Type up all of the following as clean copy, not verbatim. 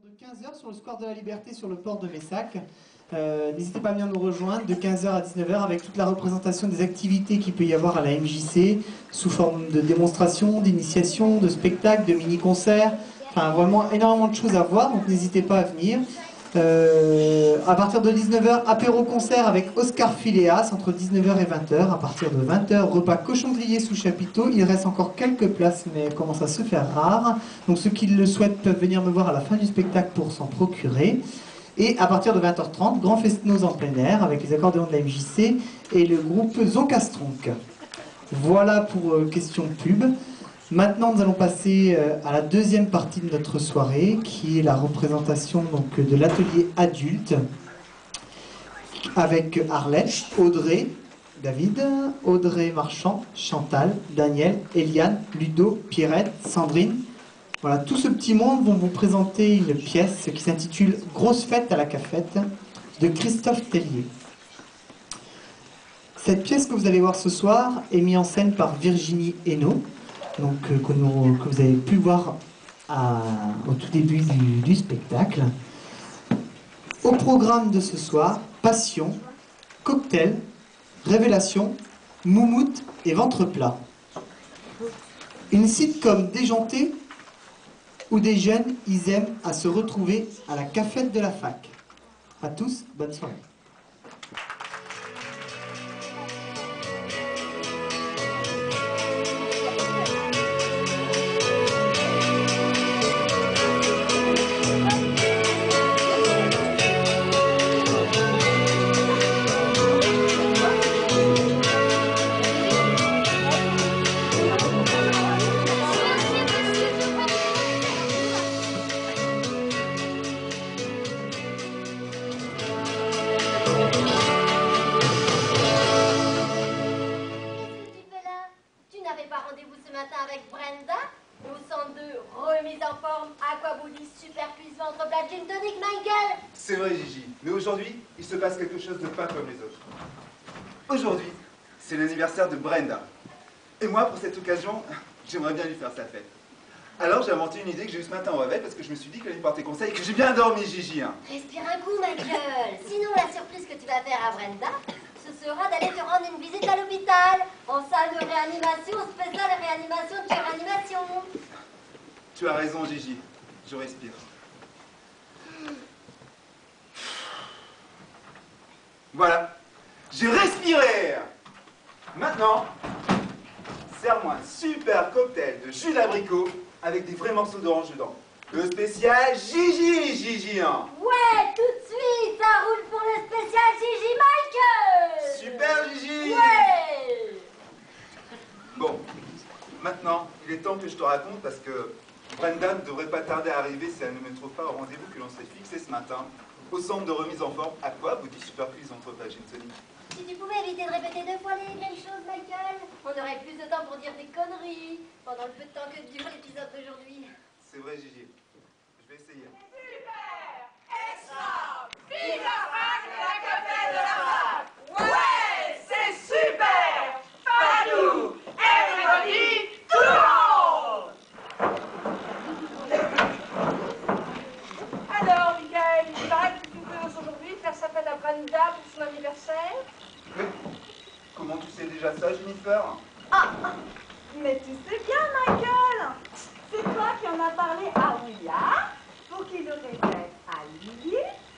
De 15 h sur le square de la Liberté, sur le port de Messac. N'hésitez pas à venir nous rejoindre de 15 h à 19 h avec toute la représentation des activités qu'il peut y avoir à la MJC, sous forme de démonstrations, d'initiations, de spectacles, de mini-concerts. Enfin, vraiment énormément de choses à voir, donc n'hésitez pas à venir. À partir de 19 h, apéro-concert avec Oscar Phileas entre 19 h et 20 h. À partir de 20 h, repas cochon grillé sous chapiteau. Il reste encore quelques places, mais elles commencent à se faire rares. Donc ceux qui le souhaitent peuvent venir me voir à la fin du spectacle pour s'en procurer. Et à partir de 20 h 30, grand festinos en plein air avec les accordéons de la MJC et le groupe Zonkastronk. Voilà pour question pub. Maintenant, nous allons passer à la deuxième partie de notre soirée, qui est la représentation donc, de l'atelier adulte, avec Arlette, Audrey, David, Audrey Marchand, Chantal, Daniel, Eliane, Ludo, Pierrette, Sandrine. Voilà, tout ce petit monde vont vous présenter une pièce qui s'intitule « Grosse fête à la cafette » de Christophe Tellier. Cette pièce que vous allez voir ce soir est mise en scène par Virginie Hainaut, donc, que vous avez pu voir au tout début du spectacle. Au programme de ce soir, passion, cocktail, révélation, moumoute et ventre plat. Une sitcom déjantée où des jeunes, ils aiment à se retrouver à la cafette de la fac. À tous, bonne soirée. C'est vrai, Gigi, mais aujourd'hui, il se passe quelque chose de pas comme les autres. Aujourd'hui, c'est l'anniversaire de Brenda. Et moi, pour cette occasion, j'aimerais bien lui faire sa fête. Alors, j'ai inventé une idée que j'ai eue ce matin au réveil parce que je me suis dit qu'elle allait me porter conseil et que j'ai bien dormi, Gigi. Respire un coup, Michael. Sinon, la surprise que tu vas faire à Brenda, ce sera d'aller te rendre une visite à l'hôpital, en salle de réanimation, spéciale réanimation de réanimation. Tu as raison, Gigi. Je respire. Voilà, j'ai respiré. Maintenant, serre-moi un super cocktail de jus d'abricot avec des vrais morceaux d'orange dedans. Le spécial Gigi, Ouais, tout de suite, ça roule pour le spécial Gigi Michael. Super, Gigi. Ouais. Bon, maintenant, il est temps que je te raconte parce que Brenda ne devrait pas tarder à arriver si elle ne me trouve pas au rendez-vous que l'on s'est fixé ce matin au centre de remise en forme. À quoi vous dit Super Quiz Entrepage Tony? Si tu pouvais éviter de répéter 2 fois les mêmes choses, Michael, on aurait plus de temps pour dire des conneries pendant le peu de temps que dure l'épisode d'aujourd'hui. C'est vrai, Gigi. Je vais essayer. Super! Extra! Vive la fac et la cafette de la fac! Ouais! C'est super! Pas nous! Everybody! Tout le monde! Alors, Michael, il paraît que tu peux aujourd'hui faire sa fête à Brenda pour son anniversaire? Mais comment tu sais déjà ça, Jennifer? Ah, mais tu sais bien, Michael, c'est toi qui en as parlé à William pour qu'il le répète à Lily,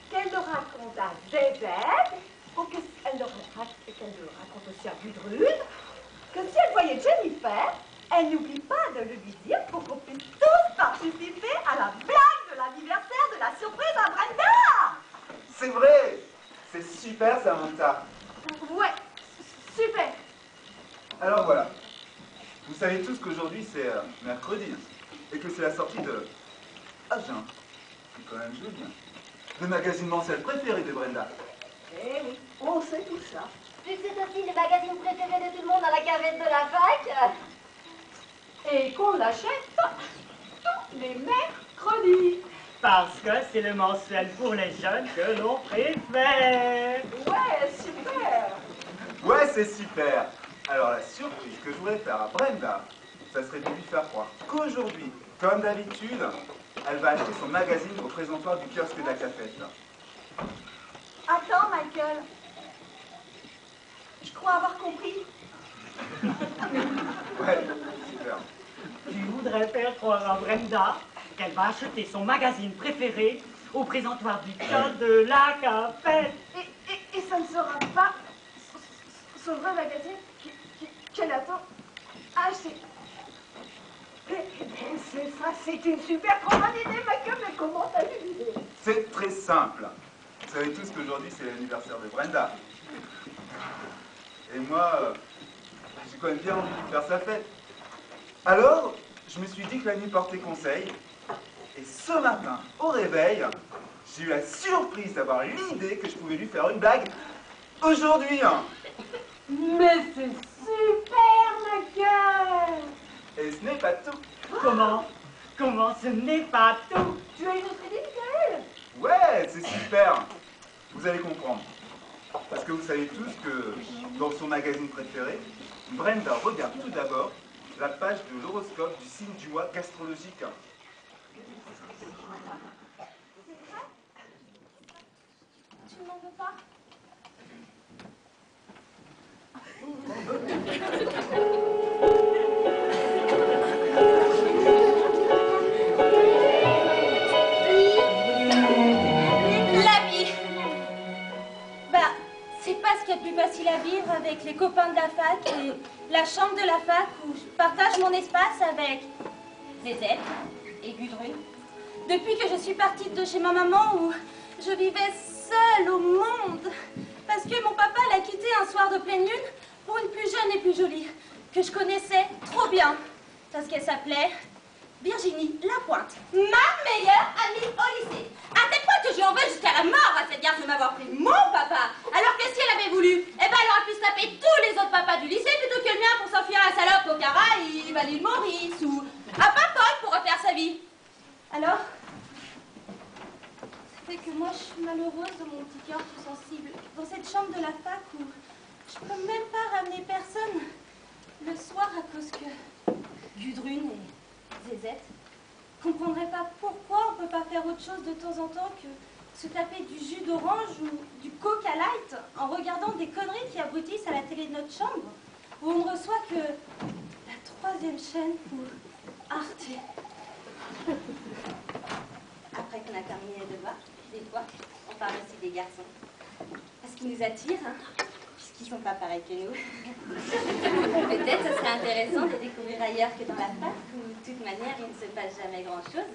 qu'elle le raconte à Zézette, pour qu'elle le raconte aussi à Gudrun, que si elle voyait Jennifer, elle n'oublie pas de le lui dire pour qu'on puisse tous participer à la blague de l'anniversaire de la surprise à Brenda. C'est vrai! C'est super, Samantha. Ouais, super. Alors voilà. Vous savez tous qu'aujourd'hui c'est mercredi et que c'est la sortie de Agen. C'est quand même joli. Le magazine mensuel préféré de Brenda. Eh oui, on sait tout ça. Puis c'est aussi le magazine préféré de tout le monde à la cavette de la fac. Et qu'on l'achète tous les mercredis. Parce que c'est le mensuel pour les jeunes que l'on préfère. Ouais, super. Ouais, c'est super. Alors la surprise que je voudrais faire à Brenda, ça serait de lui faire croire qu'aujourd'hui, comme d'habitude, elle va acheter son magazine au présentoir du kiosque de la cafette. Attends, Michael. Je crois avoir compris. Ouais, super. Tu voudrais faire croire à Brenda qu'elle va acheter son magazine préféré au présentoir du kiosque de la cafette. Et ça ne sera pas son vrai magazine qu'elle attend à acheter. C'est ça, c'est une super trop bonne idée, Michael, mais comment t'as eu l'idée? C'est très simple. Vous savez tous qu'aujourd'hui c'est l'anniversaire de Brenda. Et moi, j'ai quand même bien envie de faire sa fête. Alors, je me suis dit que la nuit portait conseil. Et ce matin, au réveil, j'ai eu la surprise d'avoir l'idée que je pouvais lui faire une blague aujourd'hui. Mais c'est super, Michael! Et ce n'est pas tout. Comment ce n'est pas tout? Tu as une autre idée, Michael? Ouais, c'est super. Vous allez comprendre. Parce que vous savez tous que dans son magazine préféré, Brenda regarde tout d'abord la page de l'horoscope du signe du mois gastrologique. Tu n'en veux pas? La vie. Bah, c'est pas ce qu'il y a de plus facile à vivre avec les copains de la fac et la chambre de la fac où je partage mon espace avec Zézette et Gudrun. Depuis que je suis partie de chez ma maman où je vivais seule au monde parce que mon papa l'a quittée un soir de pleine lune pour une plus jeune et plus jolie que je connaissais trop bien parce qu'elle s'appelait Virginie Lapointe, ma meilleure amie au lycée. À tel point que je lui en veux jusqu'à la mort à cette garce de m'avoir pris mon papa. Alors que si elle avait voulu, eh ben elle aurait pu se taper tous les autres papas du lycée plutôt que le mien pour s'enfuir à la salope au Caraïbes, à l'île Maurice ou à Paimpol pour refaire sa vie. Alors, ça fait que moi je suis malheureuse de mon petit cœur tout sensible dans cette chambre de la fac où je peux même pas ramener personne le soir à cause que Gudrun et Zézette comprendraient pas pourquoi on peut pas faire autre chose de temps en temps que se taper du jus d'orange ou du Coca Light en regardant des conneries qui abrutissent à la télé de notre chambre où on ne reçoit que la 3e chaîne pour Arte. Après qu'on a terminé les devoirs, des fois, on parle aussi des garçons. Parce qu'ils nous attirent, hein, puisqu'ils sont pas pareils que nous. Peut-être ce serait intéressant de découvrir ailleurs que dans la fac, où de toute manière, il ne se passe jamais grand-chose.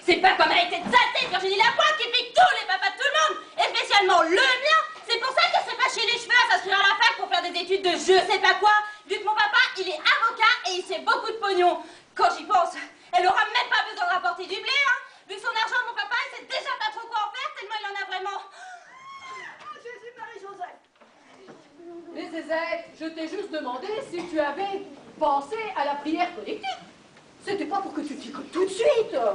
C'est pas comme avec cette sale tête Virginie Lapointe qui pique tous les papas de tout le monde, et spécialement le mien. C'est pour ça qu'elle s'est fâchée les cheveux à s'inscrire à la fac pour faire des études de je sais pas quoi, vu que mon papa, il est avocat et il sait beaucoup de pognon. Quand j'y pense, elle aura même pas besoin de rapporter du blé, hein. Vu que son argent, mon papa, il sait déjà pas trop quoi en faire, tellement il en a vraiment. Jésus, Marie-Joseph. Mais Zézette, je t'ai juste demandé si tu avais pensé à la prière collective. C'était pas pour que tu t'y colles tout de suite. Ah,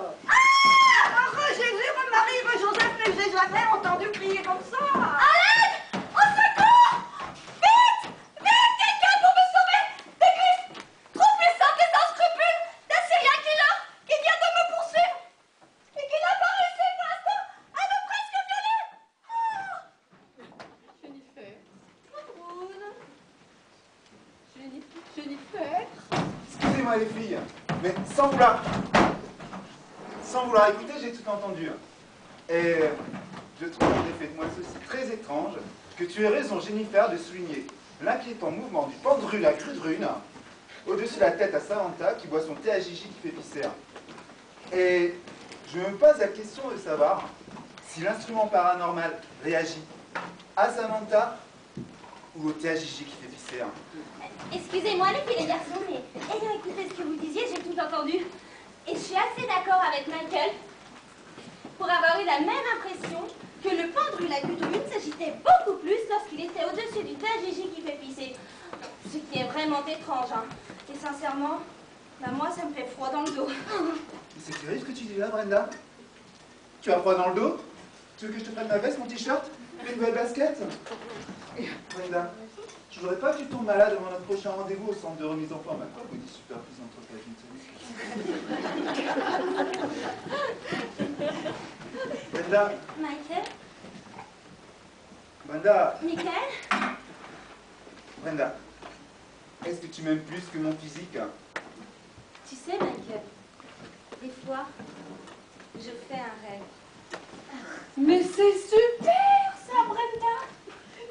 Jésus, Marie-Joseph, mais j'ai jamais entendu crier comme ça. Allez! Au secours! Vite! Vite, quelqu'un pour me sauver! Des Christ! Trop puissant et sans scrupules! D'un Syrien qui vient de me poursuivre! Et qui n'a pas réussi pour l'instant à me presque violer! Jennifer. Jennifer. Excusez-moi les filles, mais sans vouloir écouter, j'ai tout entendu. Et je trouve en effet de moi ceci très étrange que tu aies raison, Jennifer, de souligner l'inquiétant mouvement du pendrule à Gudrun au-dessus de la tête à Samantha qui boit son thé à Gigi qui fait pisser. Et je me pose la question de savoir si l'instrument paranormal réagit à Samantha ou au thé à Gigi qui fait pisser. Excusez-moi les filles et les garçons, mais ayant écouté ce que vous disiez, j'ai tout entendu. Et je suis assez d'accord avec Michael pour avoir eu la même impression que le pendule à Gudrun s'agitait beaucoup plus lorsqu'il était au-dessus du tas Gigi qui fait pisser. Ce qui est vraiment étrange, hein. Et sincèrement, bah moi ça me fait froid dans le dos. Mais c'est sérieux ce que tu dis là, Brenda? Tu as froid dans le dos? Tu veux que je te prenne ma veste, mon t-shirt? Mes nouvelles baskets? Brenda, Je voudrais pas que tu tombes malade avant notre prochain rendez-vous au centre de remise en forme. À quoi vous dites superfuse d'entreprise Brenda. Michael? Brenda. Michael? Brenda. Est-ce que tu m'aimes plus que mon physique? Tu sais, Michael, des fois, je fais un rêve. Mais c'est super, ça, Brenda.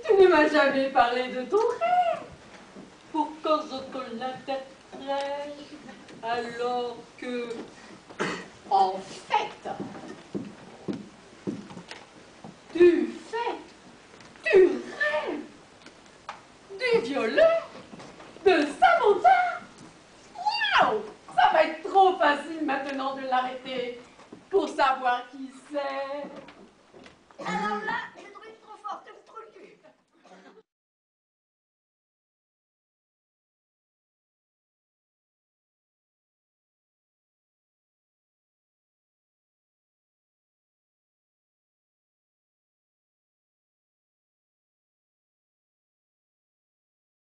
Tu ne m'as jamais parlé de ton rêve. Pourquoi je te l'interprète alors que, en fait, tu rêves du violet de Samantha. Waouh! Ça va être trop facile maintenant de l'arrêter pour savoir qui c'est. Alors